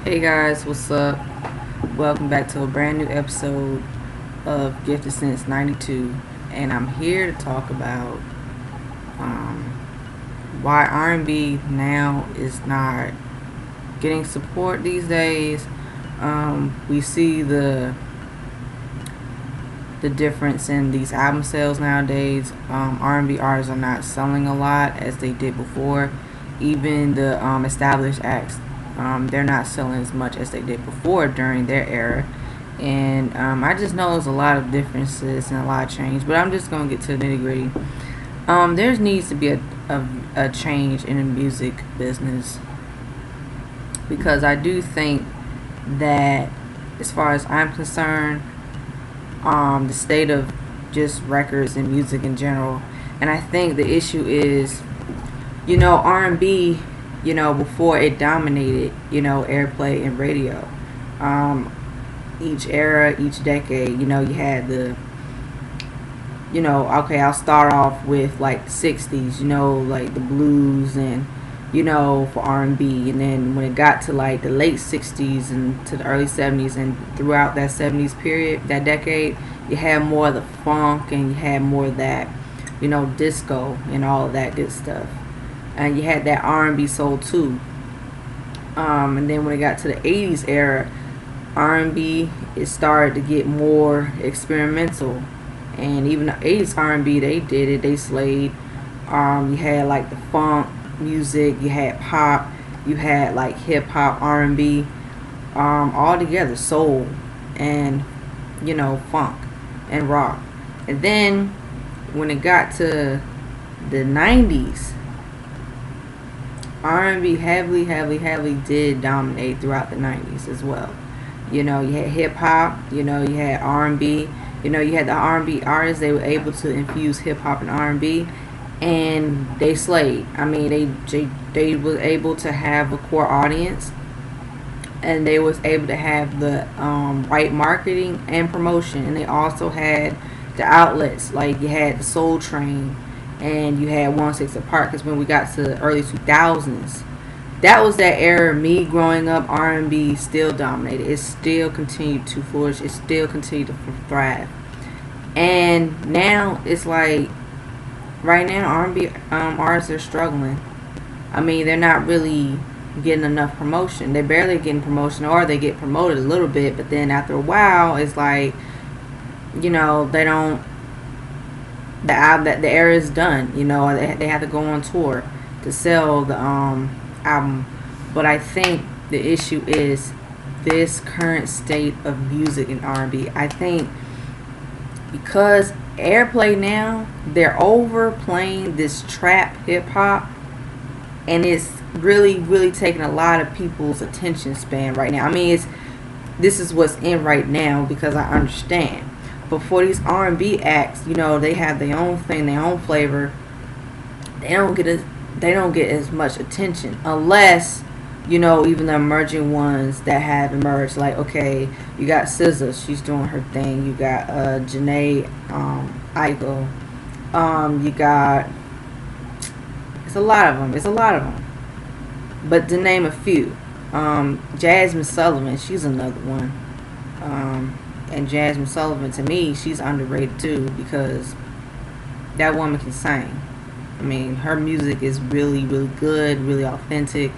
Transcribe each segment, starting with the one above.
Hey guys, what's up? Welcome back to a brand new episode of Gifted Since '92, and I'm here to talk about um, why R&B now is not getting support these days. We see the difference in these album sales nowadays. R&B artists are not selling a lot as they did before. Even the established acts, they're not selling as much as they did before during their era. And I just know there's a lot of differences and a lot of change, but I'm just going to get to the nitty gritty. There needs to be a change in the music business because I do think that, as far as I'm concerned, the state of just records and music in general. And I think the issue is, R&B, before it dominated, airplay and radio. Each era, each decade, you had okay, I'll start off with like the 60s, like the blues and, for R&B. And then when it got to like the late 60s and to the early 70s and throughout that 70s period, that decade, you had more of the funk and you had more of that, disco and all of that good stuff. And you had that R&B soul too. And then when it got to the 80s era, R&B, it started to get more experimental. And even the 80s R&B, they did it, they slayed. You had like the funk music, you had pop, you had like hip hop, R&B, all together, soul and funk and rock. And then when it got to the 90s, R&B heavily did dominate throughout the 90s as well. You had hip hop, you had R&B, you had the R&B artists. They were able to infuse hip hop and R&B, and they slayed. I mean, they was able to have a core audience, and they was able to have the right marketing and promotion, and they also had the outlets. Like you had the Soul Train, and you had 106 Apart. Because when we got to the early 2000s, that was that era. Me growing up, R&B still dominated. It still continued to flourish. It still continued to thrive. And now it's like, right now R&B artists are struggling. I mean, they're not really getting enough promotion. They're barely getting promotion, or they get promoted a little bit, but then after a while, it's like, they don't. The era is done. They have to go on tour to sell the album. But I think the issue is this current state of music in R&B. I think because airplay now, they're overplaying this trap hip hop, and it's really taking a lot of people's attention span right now. I mean, this is what's in right now because I understand. But for these R&B acts, they have their own thing, their own flavor. They don't get as much attention unless, even the emerging ones that have emerged. Like, okay, you got SZA, she's doing her thing. You got Janae Aiko. You got, it's a lot of them. But to name a few, Jazmine Sullivan, she's another one. And Jazmine Sullivan, to me, she's underrated too because that woman can sing. I mean, her music is really good, really authentic.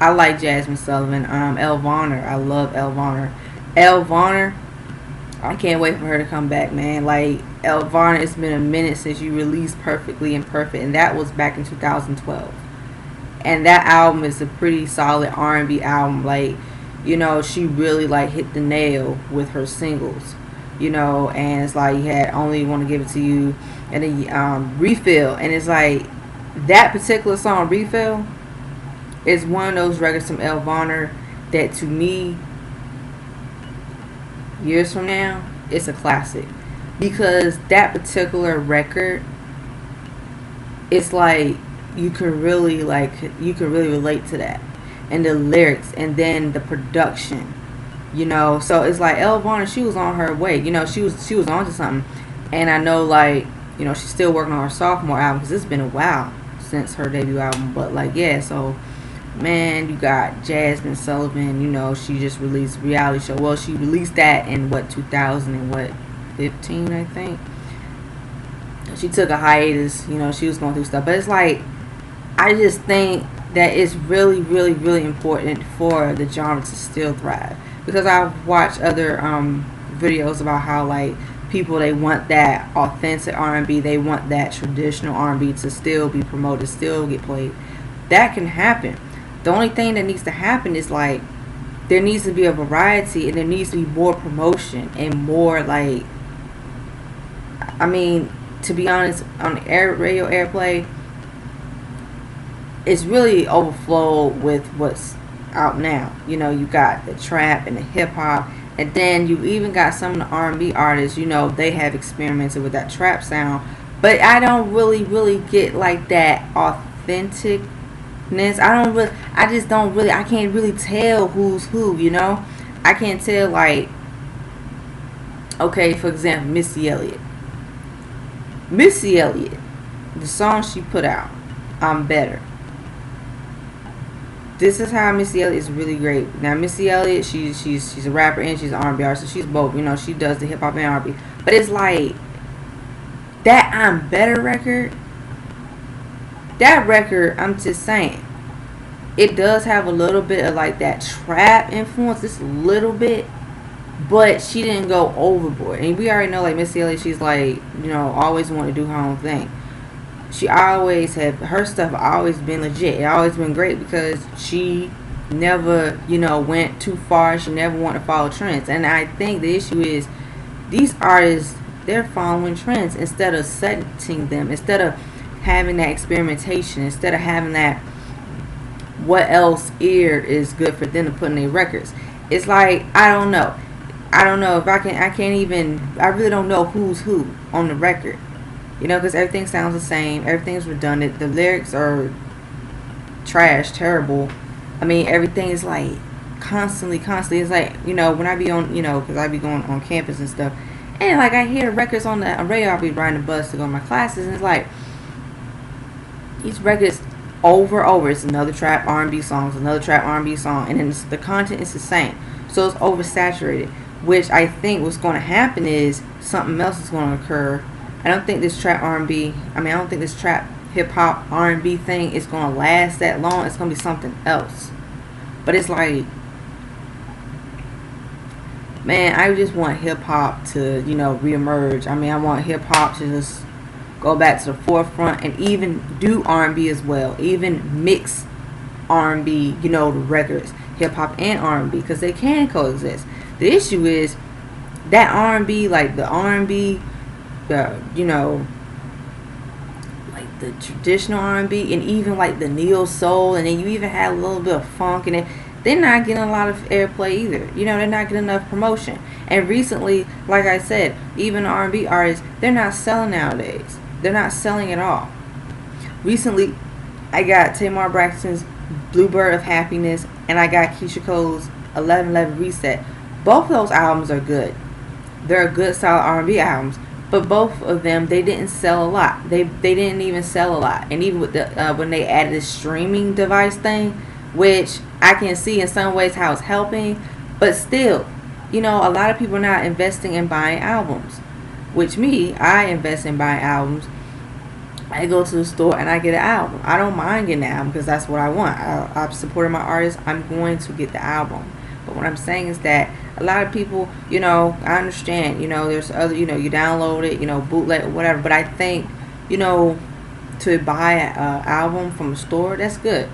I like Jazmine Sullivan. Elle Varner, I love Elle Varner. Elle Varner, I can't wait for her to come back, man. Like, Elle Varner, it's been a minute since you released Perfectly Imperfect, and that was back in 2012. And that album is a pretty solid R&B album. Like, she really like hit the nail with her singles, and it's like you had Only Want to Give It to You, and then Refill, and it's like that particular song, Refill, is one of those records from Elle Varner that to me, years from now, it's a classic because that particular record, it's like you can really relate to that. And the lyrics, and then the production, so it's like Elle Varner, she was on her way, she was on to something. And I know, like, she's still working on her sophomore album because it's been a while since her debut album. But like, yeah, so Man, you got Jazmine Sullivan. You know, she just released a reality show. Well, she released that in what, 2015, I think. She took a hiatus. You know, she was going through stuff, but it's like, I just think that it's really, really, really important for the genre to still thrive, because I've watched other videos about how, like, people, they want that authentic R&B, they want that traditional R&B to still be promoted, still get played. That can happen. The only thing that needs to happen is, like, there needs to be a variety, and there needs to be more promotion and more, like, I mean, to be honest, on the radio airplay, it's really overflowed with what's out now. You know, you got the trap and the hip hop, and then you even got some of the R&B artists. You know, they have experimented with that trap sound, but I don't really get like that authenticness. I can't really tell who's who. You know, I can't tell, like, okay, for example, Missy Elliott, the song she put out, I'm Better. This is how Missy Elliott is really great. Now, Missy Elliott, she's a rapper and she's an R&B artist, so she's both. You know, she does the hip hop and R&B. But it's like that I'm Better record. That record, I'm just saying, it does have a little bit of like that trap influence, just a little bit, but she didn't go overboard. And we already know, like, Missy Elliott, she's like, you know, always want to do her own thing. She always had, her stuff always been legit. It always been great because she never, you know, went too far. She never wanted to follow trends. And I think the issue is these artists, they're following trends instead of setting them, instead of having that experimentation, instead of having that what else ear is good for them to put in their records. It's like, I don't know if I really don't know who's who on the record. You know, because everything sounds the same. Everything's redundant. The lyrics are trash, terrible. I mean, everything is like constantly. It's like, you know, when I be on, you know, because I be going on campus and stuff, and like I hear records on the radio. I'll be riding the bus to go to my classes, and it's like these records over. It's another trap R&B song, it's another trap R&B song, and then the content is the same. So it's oversaturated. Which I think what's going to happen is something else is going to occur. I don't think this trap R&B, I don't think this trap hip hop R&B thing is going to last that long. It's going to be something else. But it's like, man, I just want hip hop to, you know, reemerge. I mean, I want hip hop to just go back to the forefront and even do R&B as well. Even mix R&B, you know, the records, hip hop and R&B, because they can coexist. The issue is that R&B, like the R&B, you know, like the traditional R&B, and even like the neo soul, and then you even had a little bit of funk in it. They're not getting a lot of airplay either. You know, they're not getting enough promotion. And recently, like I said, even R&B artists, they're not selling nowadays. They're not selling at all. Recently, I got Tamar Braxton's Bluebird of Happiness, and I got Keisha Cole's 1111 Reset. Both of those albums are good. They're good, solid R&B albums. But both of them, they didn't sell a lot. They didn't even sell a lot. And even with the when they added this streaming device thing, which I can see in some ways how it's helping, but still, you know, a lot of people are not investing in buying albums. Which me, I invest in buying albums. I go to the store and I get an album. I don't mind getting an album because that's what I want. I'm supporting my artist. I'm going to get the album. But what I'm saying is that a lot of people, you know, I understand, you know, there's other, you know, you download it, you know, bootleg or whatever. But I think, you know, to buy an album from a store, that's good.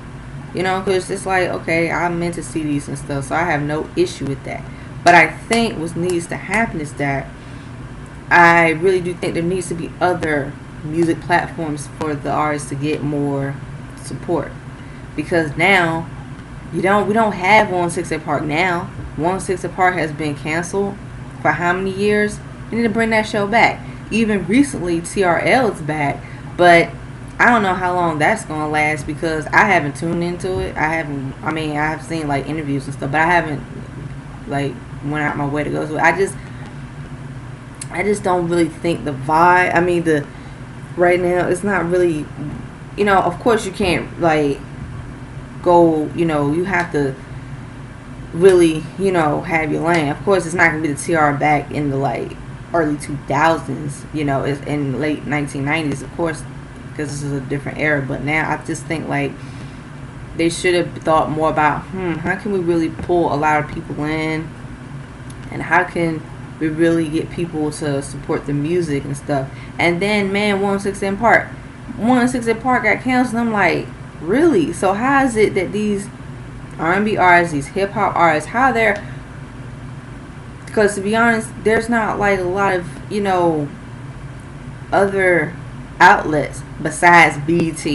You know, because it's like, okay, I'm into CDs and stuff, so I have no issue with that. But I think what needs to happen is that I really do think there needs to be other music platforms for the artists to get more support. Because now, we don't have 168 Park now. 168 Park has been canceled for how many years? We need to bring that show back. Even recently, TRL is back, but I don't know how long that's gonna last because I haven't tuned into it. I have seen like interviews and stuff, but I haven't like went out my way to go to it. I just don't really think the vibe. I mean, right now it's not really, you know. Of course, you can't like go, you have to really, have your lane. Of course, it's not going to be the TR back in the, like, early 2000s, it's in late 1990s, of course, because this is a different era. But now I just think, like, they should have thought more about, how can we really pull a lot of people in, and how can we really get people to support the music and stuff. And then, man, 106 & Park got canceled. I'm like, really? So how is it that these R&B artists, these hip hop artists, how they're, because to be honest, there's not like a lot of, other outlets besides BET.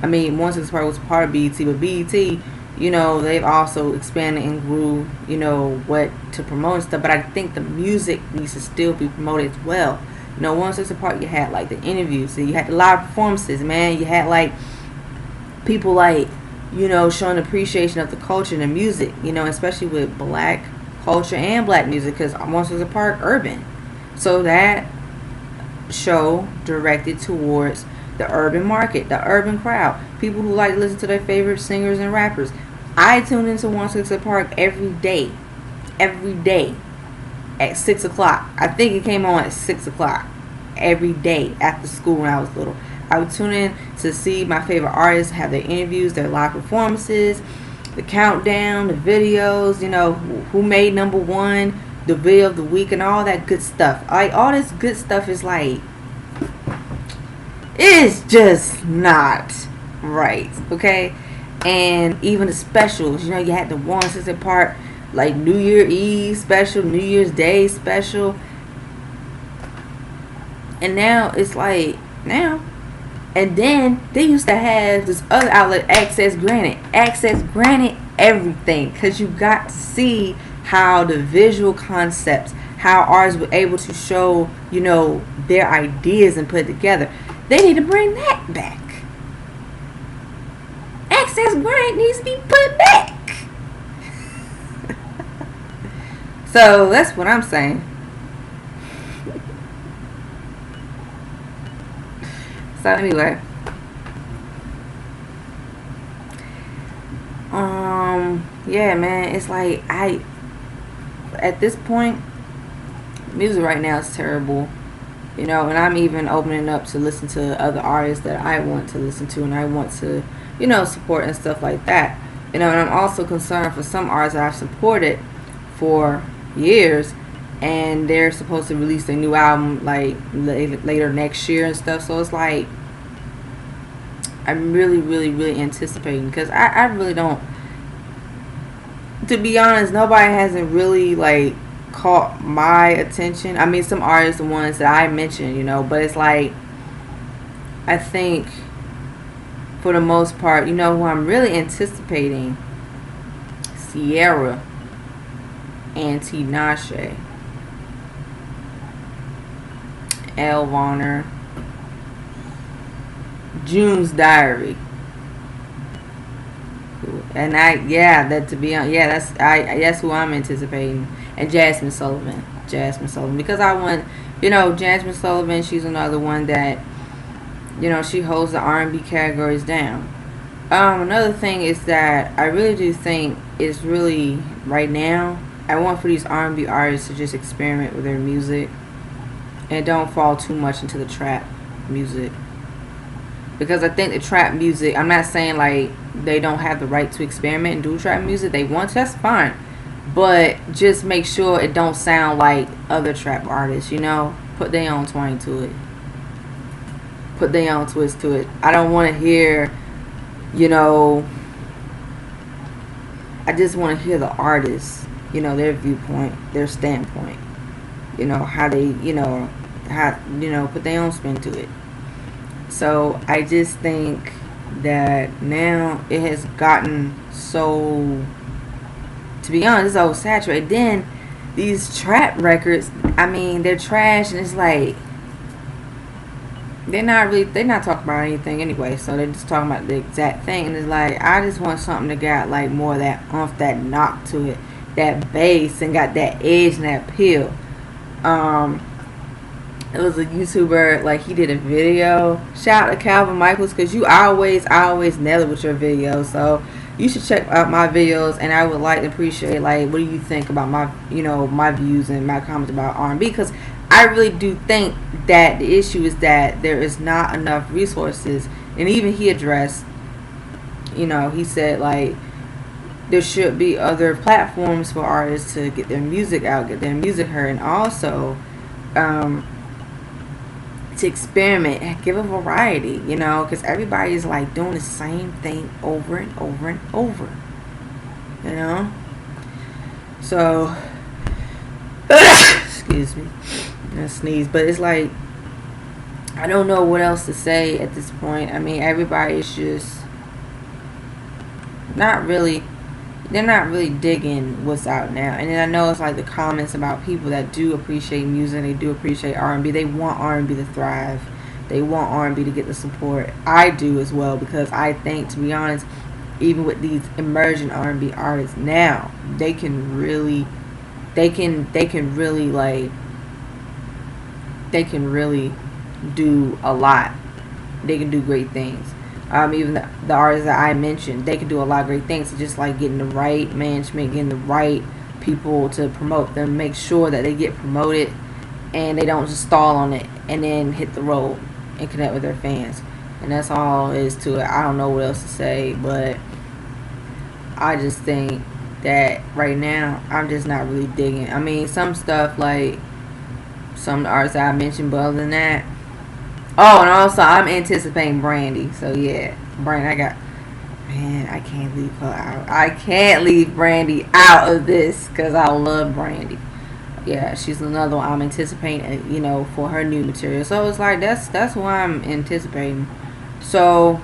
I mean, 106 Park was part of BET, but BET, they've also expanded and grew, what to promote and stuff. But I think the music needs to still be promoted as well. 106 Park, you had like the interviews, so you had the live performances, man. You had like people like, showing appreciation of the culture and the music, especially with black culture and black music, because 106 Park urban. So that show directed towards the urban market, the urban crowd, people who like to listen to their favorite singers and rappers. I tune into 106 Park every day at 6 o'clock. I think it came on at 6 o'clock every day after school when I was little. I would tune in to see my favorite artists have their interviews, their live performances, the countdown, the videos, who made #1, the video of the week, and all that good stuff. Like, all this good stuff is like, it's just not right, okay? And even the specials, you had the 106 Park, like New Year's Eve special, New Year's Day special, and now it's like, and then they used to have this other outlet, Access Granted everything, because you got to see how the visual concepts, how artists were able to show, their ideas and put it together. They need to bring that back. Access Granted needs to be put back. So that's what I'm saying. So anyway, yeah, man, it's like, at this point, music right now is terrible, and I'm even opening up to listen to other artists that I want to listen to, and I want to, support and stuff like that, and I'm also concerned for some artists that I've supported for years, and they're supposed to release a new album like later next year and stuff. So it's like, I'm really, really, really anticipating, because I really don't, to be honest, nobody hasn't really like caught my attention. I mean, some artists, the ones that I mentioned, but it's like, I think for the most part, who I'm really anticipating, Sierra and Tinashe, Elle Varner, June's Diary, and that's who I'm anticipating, and Jazmine Sullivan, because I want, Jazmine Sullivan, she's another one that, she holds the R&B categories down. Another thing is that I really do think is really, right now, I want for these R&B artists to just experiment with their music and don't fall too much into the trap music. Because I think the trap music, I'm not saying like they don't have the right to experiment and do trap music. They want to, that's fine. But just make sure it don't sound like other trap artists, Put their own twang to it. Put their own twist to it. I don't want to hear, I just want to hear the artists, their viewpoint, their standpoint. How they, put their own spin to it. So I just think that now it has gotten so, to be honest, it's oversaturated. Then these trap records, I mean, they're trash, and it's like, they're not talking about anything anyway, so they're just talking about the exact thing, and it's like, I just want something that got like more of that that knock to it, that bass, and got that edge and that appeal. It was a YouTuber, like he did a video. Shout out to Calvin Michaels, because you always nail it with your videos. So you should check out my videos, and I would like to appreciate, like, what do you think about my, my views and my comments about R&B, because I really do think that the issue is that there is not enough resources. And even he addressed, he said, like, there should be other platforms for artists to get their music out, get their music heard, and also to experiment and give a variety, because everybody's like doing the same thing over and over and over, so excuse me, I sneeze, but it's like, I don't know what else to say at this point. I mean, everybody's just they're not really digging what's out now. And then I know it's like the comments about people that do appreciate music, they do appreciate R&B. They want R&B to thrive. They want R&B to get the support. I do as well, because I think, to be honest, even with these emerging R&B artists now, they can really do a lot. They can do great things. Even the artists that I mentioned, they can do a lot of great things. It's just like getting the right management, getting the right people to promote them, make sure that they get promoted and they don't just stall on it and then hit the road and connect with their fans. And that's all there is to it. I don't know what else to say, but I just think that right now I'm just not really digging. I mean, some stuff, like some of the artists that I mentioned, but other than that, oh, and also I'm anticipating Brandy. So yeah, Brandy, I can't leave her out. I can't leave Brandy out of this, because I love Brandy. Yeah, she's another one I'm anticipating, for her new material. So it's like, that's why I'm anticipating. So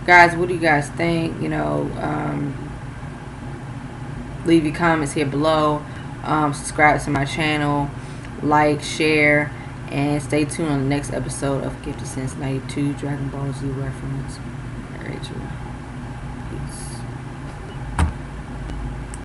guys, what do you guys think? Leave your comments here below. Subscribe to my channel, like, share, and stay tuned on the next episode of Gifted Since '92 Dragon Ball Z reference. Alright,